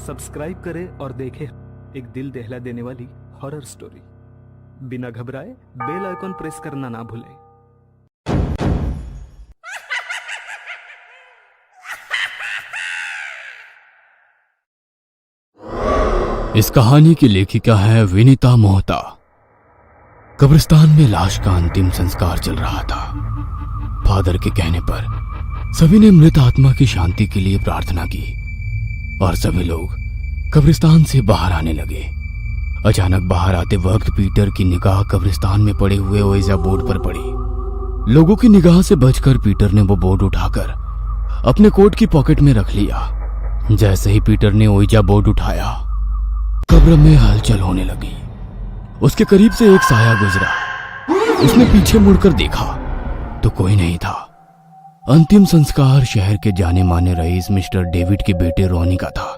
Subscribe करें और देखें एक दिल दहला देने वाली हॉरर स्टोरी। बिना घबराए बेल आइकॉन प्रेस करना ना भूलें। इस कहानी की लेखिका है विनीता मोहता। कब्रिस्तान में लाश का अंतिम संस्कार चल रहा था। फादर के कहने पर सभी ने मृत आत्मा की शांति के लिए प्रार्थना की और सभी लोग कब्रिस्तान से बाहर आने लगे। अचानक बाहर आते वक्त पीटर की निगाह कब्रिस्तान में पड़े हुए ओइजा बोर्ड पर पड़ी। लोगों की निगाह से बचकर पीटर ने वो बोर्ड उठाकर अपने कोट की पॉकेट में रख लिया। जैसे ही पीटर ने ओइजा बोर्ड उठाया, कब्र में हलचल होने लगी। उसके करीब से एक साया गुजरा। उसने पीछे मुड़कर देखा तो कोई नहीं था। अंतिम संस्कार शहर के जाने माने रईस मिस्टर डेविड के बेटे रॉनी का था,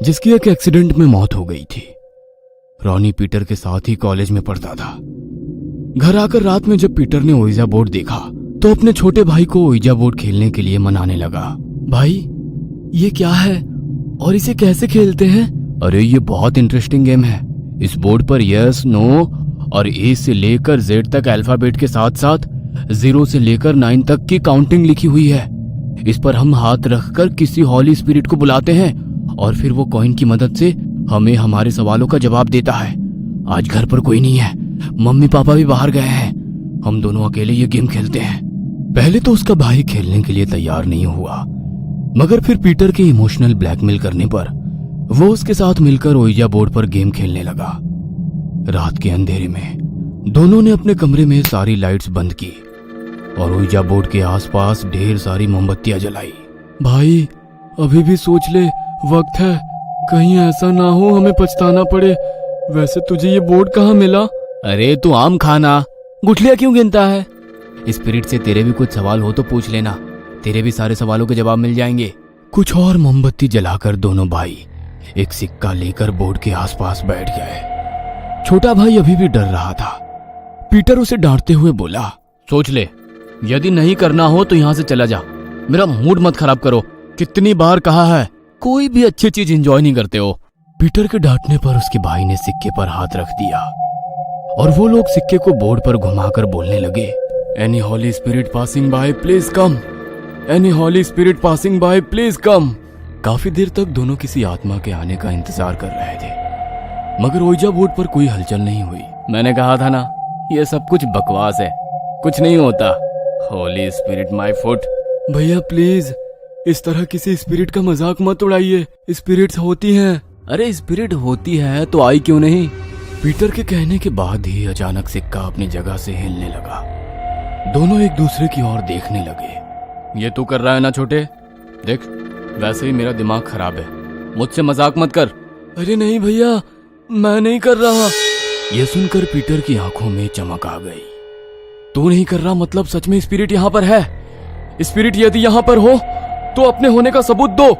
जिसकी एक एक्सीडेंट में मौत हो गई थी। रॉनी पीटर के साथ ही कॉलेज में पढ़ता था। घर आकर रात में जब पीटर ने ओइजा बोर्ड देखा तो अपने छोटे भाई को ओइजा बोर्ड खेलने के लिए मनाने लगा। भाई, ये क्या है और इसे कैसे खेलते हैं? अरे, ये बहुत इंटरेस्टिंग गेम है। इस बोर्ड पर यस, नो और ए से लेकर जेड तक अल्फाबेट के साथ साथ 0 से लेकर 9 तक की काउंटिंग लिखी हुई है। इस पर हम हाथ रखकर किसी हॉली स्पिरिट को बुलाते हैं और फिर वो कॉइन की मदद से हमें हमारे सवालों का जवाब देता है। आज घर पर कोई नहीं है, मम्मी पापा भी बाहर गए हैं। हम दोनों अकेले ये गेम खेलते हैं। पहले तो उसका भाई खेलने के लिए तैयार नहीं हुआ, मगर फिर पीटर के इमोशनल ब्लैकमेल करने पर वो उसके साथ मिलकर ओइजा बोर्ड पर गेम खेलने लगा। रात के अंधेरे में दोनों ने अपने कमरे में सारी लाइट्स बंद की और ओइजा बोर्ड के आसपास ढेर सारी मोमबत्तियां जलाई। भाई, अभी भी सोच ले, वक्त है। कहीं ऐसा ना हो हमें पछताना पड़े। वैसे तुझे ये बोर्ड कहाँ मिला? अरे तू आम खाना, गुठलियां क्यों गिनता है? स्पिरिट से तेरे भी कुछ सवाल हो तो पूछ लेना, तेरे भी सारे सवालों के जवाब मिल जाएंगे। कुछ और मोमबत्ती जलाकर दोनों भाई एक सिक्का लेकर बोर्ड के आसपास बैठ गए। छोटा भाई अभी भी डर रहा था। पीटर उसे डांटते हुए बोला, सोच ले, यदि नहीं करना हो तो यहाँ से चला जा। मेरा मूड मत खराब करो। कितनी बार कहा है, कोई भी अच्छी चीज एंजॉय नहीं करते हो। पीटर के डांटने पर उसके भाई ने सिक्के पर हाथ रख दिया और वो लोग सिक्के को बोर्ड पर घुमाकर बोलने लगे, any holy spirit passing by please come, any holy spirit passing by please come. काफी देर तक दोनों किसी आत्मा के आने का इंतजार कर रहे थे, मगर ओइजा बोर्ड पर कोई हलचल नहीं हुई। मैंने कहा था ना, ये सब कुछ बकवास है, कुछ नहीं होता। Holi spirit my foot. भैया प्लीज, इस तरह किसी स्पिरिट का मजाक मत उड़ाइए। स्पिरिट्स होती हैं। अरे स्पिरिट होती है तो आई क्यों नहीं? पीटर के कहने के बाद ही अचानक सिक्का अपनी जगह से हिलने लगा। दोनों एक दूसरे की ओर देखने लगे। ये तू कर रहा है ना छोटे? देख, वैसे ही मेरा दिमाग खराब है, मुझसे मजाक मत कर। अरे नहीं भैया, मैं नहीं कर रहा। यह सुनकर पीटर की आंखों में चमक आ गई। तू नहीं कर रहा मतलब सच में स्पिरिट यहाँ पर है? स्पिरिट यदि यहाँ पर हो तो अपने होने का सबूत दो।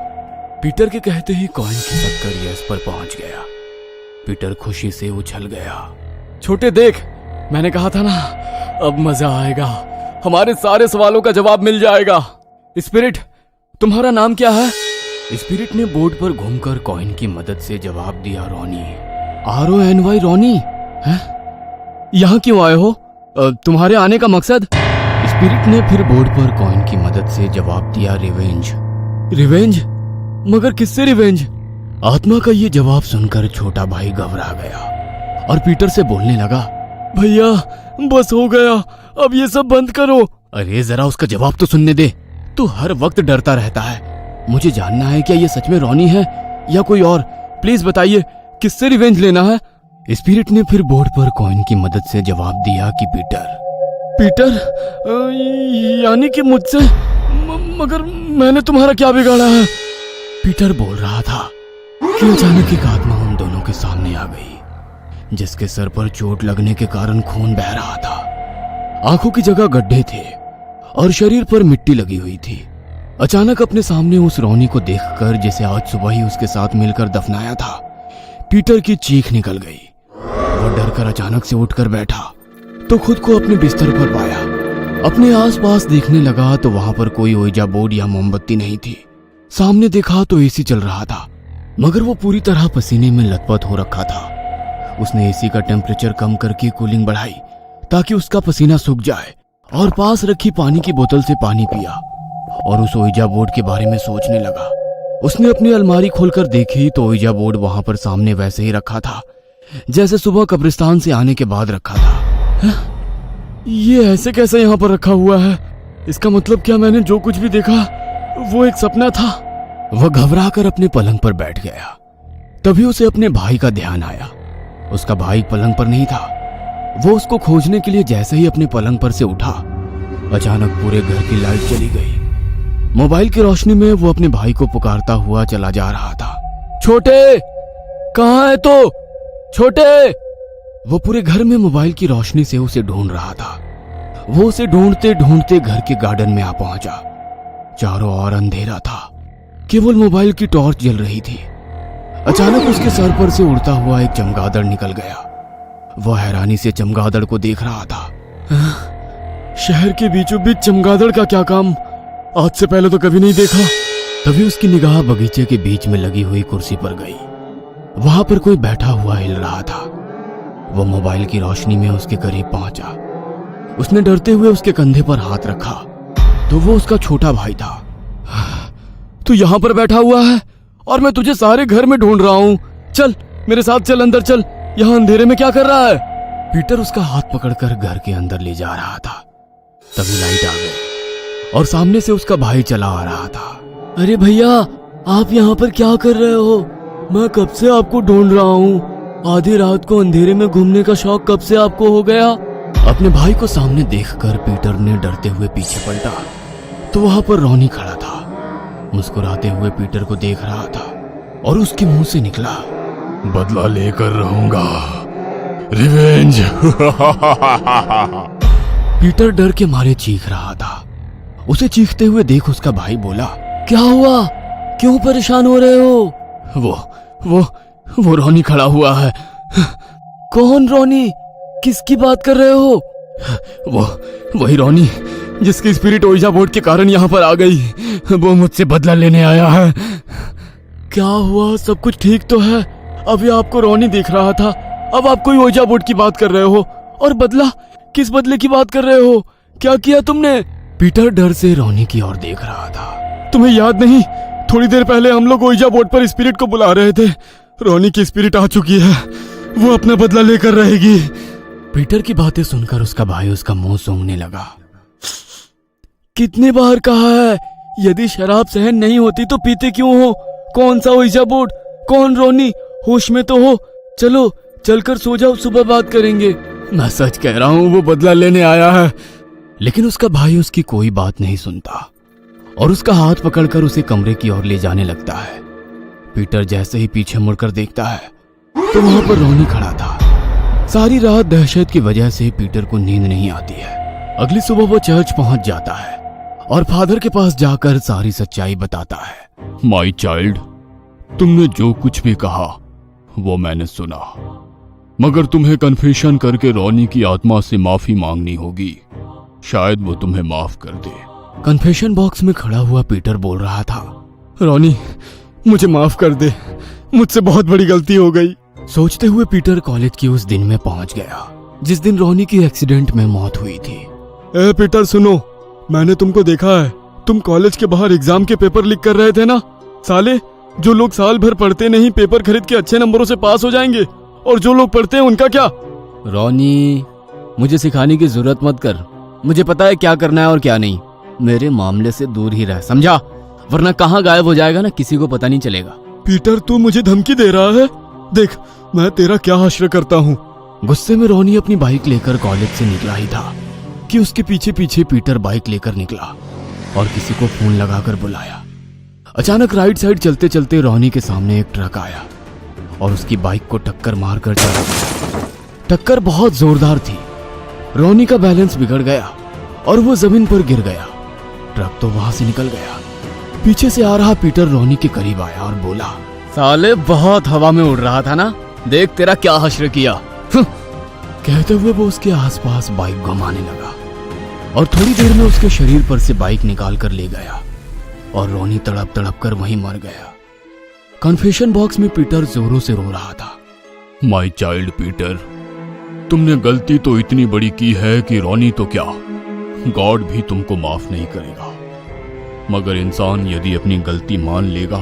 पीटर के कहते ही कॉइन की टक्कर यस पर पहुंच गया। पीटर खुशी से उछल गया। छोटे देख, मैंने कहा था ना, अब मजा आएगा, हमारे सारे सवालों का जवाब मिल जाएगा। स्पिरिट, तुम्हारा नाम क्या है? स्पिरिट ने बोर्ड पर घूमकर कॉइन की मदद से जवाब दिया, रॉनी। RONY, Ronnie? हैं? यहाँ क्यों आए हो? तुम्हारे आने का मकसद? स्पिरिट ने फिर बोर्ड पर कॉइन की मदद से जवाब दिया, रिवेंज। रिवेंज? मगर किससे रिवेंज? आत्मा का ये जवाब सुनकर छोटा भाई घबरा गया और पीटर से बोलने लगा, भैया बस हो गया, अब ये सब बंद करो। अरे जरा उसका जवाब तो सुनने दे। तू हर वक्त डरता रहता है। मुझे जानना है क्या ये सच में रॉनी है या कोई और? प्लीज बताइए, किससे रिवेंज लेना है? स्पिरिट ने फिर बोर्ड पर कॉइन की मदद से जवाब दिया कि पीटर। यानी कि मुझसे? मगर मैंने तुम्हारा क्या बिगाड़ा है? पीटर बोल रहा था कि अचानक एक आत्मा उन दोनों के सामने आ गई, जिसके सर पर चोट लगने के कारण खून बह रहा था। आंखों की जगह गड्ढे थे और शरीर पर मिट्टी लगी हुई थी। अचानक अपने सामने उस रॉनी को देखकर, जिसे आज सुबह ही उसके साथ मिलकर दफनाया था, पीटर की चीख निकल गई। वो डरकर अचानक से उठकर बैठा तो खुद को अपने बिस्तर पर पाया। अपने आसपास देखने लगा तो वहां पर कोई ओइजा बोर्ड या मोमबत्ती नहीं थी। सामने देखा तो एसी चल रहा था। मगर वो पूरी तरह पसीने में लथपथ हो रखा था। उसने एसी का टेम्परेचर कम करके कूलिंग बढ़ाई ताकि उसका पसीना सूख जाए और पास रखी पानी की बोतल से पानी पिया और उस ओइजा बोर्ड के बारे में सोचने लगा। उसने अपनी अलमारी खोलकर देखी तो ओइजा बोर्ड वहां पर सामने वैसे ही रखा था जैसे सुबह कब्रिस्तान से आने के बाद रखा था। ये ऐसे कैसे यहाँ पर रखा हुआ है? इसका मतलब क्या मैंने जो कुछ भी देखा वो एक सपना था? वह घबराकर अपने पलंग पर बैठ गया। तभी उसे अपने भाई का ध्यान आया। उसका भाई पलंग पर नहीं था। वो उसको खोजने के लिए जैसे ही अपने पलंग पर से उठा, अचानक पूरे घर की लाइट चली गई। मोबाइल की रोशनी में वो अपने भाई को पुकारता हुआ चला जा रहा था। छोटे, कहाँ है तो? छोटे! वो पूरे घर में मोबाइल की रोशनी से उसे ढूंढ रहा था। वो उसे ढूंढते ढूंढते घर के गार्डन में आ पहुंचा। चारों ओर अंधेरा था, केवल मोबाइल की टॉर्च जल रही थी। अचानक उसके सर पर से उड़ता हुआ एक चमगादड़ निकल गया। वह हैरानी से चमगादड़ को देख रहा था। शहर के बीचों बीच चमगादड़ का क्या काम? आज से पहले तो कभी नहीं देखा। तभी उसकी निगाह बगीचे के बीच में लगी हुई कुर्सी पर गई। वहां पर कोई बैठा हुआ हिल रहा था। वह मोबाइल की रोशनी में उसके करीब पहुंचा। उसने डरते हुए उसके कंधे पर हाथ रखा तो वो उसका छोटा भाई था। तू यहाँ पर बैठा हुआ है और मैं तुझे सारे घर में ढूंढ रहा हूँ। चल मेरे साथ, चल अंदर चल। यहाँ अंधेरे में क्या कर रहा है? पीटर उसका हाथ पकड़कर घर के अंदर ले जा रहा था। तभी लाइट आ गई और सामने से उसका भाई चला आ रहा था। अरे भैया, आप यहाँ पर क्या कर रहे हो? मैं कब से आपको ढूंढ रहा हूँ। आधी रात को अंधेरे में घूमने का शौक कब से आपको हो गया? अपने भाई को सामने देखकर पीटर ने डरते हुए पीछे पलटा तो वहां पर रोनी खड़ा था। मुस्कुराते हुए पीटर को देख रहा था और उसके मुंह से निकला, बदला लेकर रहूंगा, रिवेंज। पीटर डर के मारे चीख रहा था। उसे चीखते हुए देख उसका भाई बोला, क्या हुआ? क्यों परेशान हो रहे हो? वो रोनी खड़ा हुआ है। कौन रोनी? किसकी बात कर रहे हो? वही रोनी जिसकी स्पिरिट ओइजा बोर्ड के कारण यहाँ पर आ गई। वो मुझसे बदला लेने आया है। क्या हुआ? सब कुछ ठीक तो है? अभी आपको रोनी दिख रहा था, अब आप कोई ओइजा बोर्ड की बात कर रहे हो। और बदला? किस बदले की बात कर रहे हो? क्या किया तुमने? पीटर डर से रोनी की ओर देख रहा था। तुम्हें याद नहीं, थोड़ी देर पहले हम लोग ओइजा बोर्ड पर स्पिरिट को बुला रहे थे। रोनी की स्पिरिट आ चुकी है, वो अपना बदला लेकर रहेगी। पीटर की बातें सुनकर उसका भाई उसका मुंह सूंघने लगा। कितनी बार कहा है, यदि शराब सहन नहीं होती तो पीते क्यों हो? कौन सा ओइजा बोर्ड? कौन रोनी? होश में तो हो। चलो चलकर सो जाओ, सुबह बात करेंगे। मैं सच कह रहा हूँ, वो बदला लेने आया है। लेकिन उसका भाई उसकी कोई बात नहीं सुनता और उसका हाथ पकड़कर उसे कमरे की ओर ले जाने लगता है। पीटर जैसे ही पीछे मुड़कर देखता है तो वहां पर रोनी खड़ा था। सारी रात दहशत की वजह से पीटर को नींद नहीं आती है। अगली सुबह वो चर्च पहुंच जाता है और फादर के पास जाकर सारी सच्चाई बताता है। माय चाइल्ड, तुमने जो कुछ भी कहा वो मैंने सुना, मगर तुम्हें कन्फेशन करके रोनी की आत्मा से माफी मांगनी होगी। शायद वो तुम्हें माफ कर दे। कन्फेशन बॉक्स में खड़ा हुआ पीटर बोल रहा था, रोनी मुझे माफ कर दे, मुझसे बहुत बड़ी गलती हो गई। सोचते हुए पीटर कॉलेज के उस दिन में पहुंच गया जिस दिन रोनी की एक्सीडेंट में मौत हुई थी। ए पीटर सुनो, मैंने तुमको देखा है, तुम कॉलेज के बाहर एग्जाम के पेपर लीक कर रहे थे ना। साले, जो लोग साल भर पढ़ते नहीं पेपर खरीद के अच्छे नंबरों से पास हो जाएंगे, और जो लोग पढ़ते हैं उनका क्या? रोनी, मुझे सिखाने की जरूरत मत कर, मुझे पता है क्या करना है और क्या नहीं। मेरे मामले से दूर ही रह, समझा? वरना कहाँ गायब हो जाएगा ना, किसी को पता नहीं चलेगा। पीटर तू मुझे धमकी दे रहा है? देख मैं तेरा क्या हश्र करता हूँ। गुस्से में रोनी अपनी बाइक लेकर कॉलेज से निकला ही था कि उसके पीछे पीछे पीटर बाइक लेकर निकला और किसी को फोन लगाकर बुलाया। अचानक राइट साइड चलते चलते रोनी के सामने एक ट्रक आया और उसकी बाइक को टक्कर मारकर चला गया। टक्कर बहुत जोरदार थी। रोनी का बैलेंस बिगड़ गया और वो जमीन पर गिर गया। ट्रक तो वहां से निकल गया। पीछे से आ रहा पीटर रोनी के करीब आया और बोला, साले बहुत हवा में उड़ रहा था ना, देख तेरा क्या हश्र किया। कहते हुए वो उसके आसपास बाइक घुमाने लगा और थोड़ी देर में उसके शरीर पर से बाइक निकाल कर ले गया और रोनी तड़प तड़प कर वहीं मर गया। कन्फेशन बॉक्स में पीटर जोरों से रो रहा था। माय चाइल्ड पीटर, तुमने गलती तो इतनी बड़ी की है कि रॉनी तो क्या, गॉड भी तुमको माफ नहीं करेगा। मगर इंसान यदि अपनी गलती मान लेगा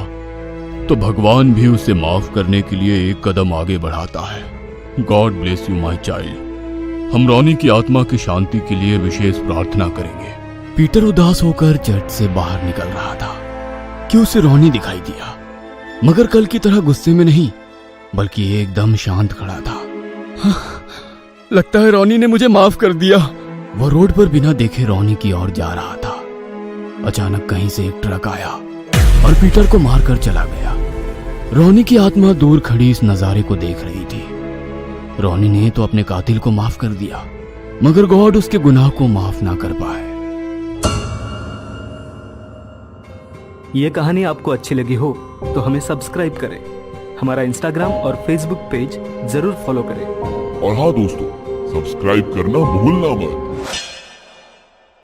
तो भगवान भी उसे माफ करने के लिए एक कदम आगे बढ़ाता है। God bless you my child. हम रॉनी की आत्मा की शांति के लिए विशेष प्रार्थना करेंगे। पीटर उदास होकर चर्च से बाहर निकल रहा था कि उसे रॉनी दिखाई दिया, मगर कल की तरह गुस्से में नहीं बल्कि एकदम शांत खड़ा था। लगता है रॉनी ने मुझे माफ कर दिया। वह रोड पर बिना देखे रॉनी की ओर जा रहा था। अचानक कहीं से एक ट्रक आया और पीटर को मारकर चला गया। रॉनी की आत्मा दूर खड़ी इस नजारे को देख रही थी। रॉनी ने तो अपने कातिल को माफ कर दिया, मगर गॉड उसके गुनाह को माफ ना कर पाए। ये कहानी आपको अच्छी लगी हो तो हमें सब्सक्राइब करें, हमारा इंस्टाग्राम और फेसबुक पेज जरूर फॉलो करें। और हाँ दोस्तों, सब्सक्राइब करना भूलना मत।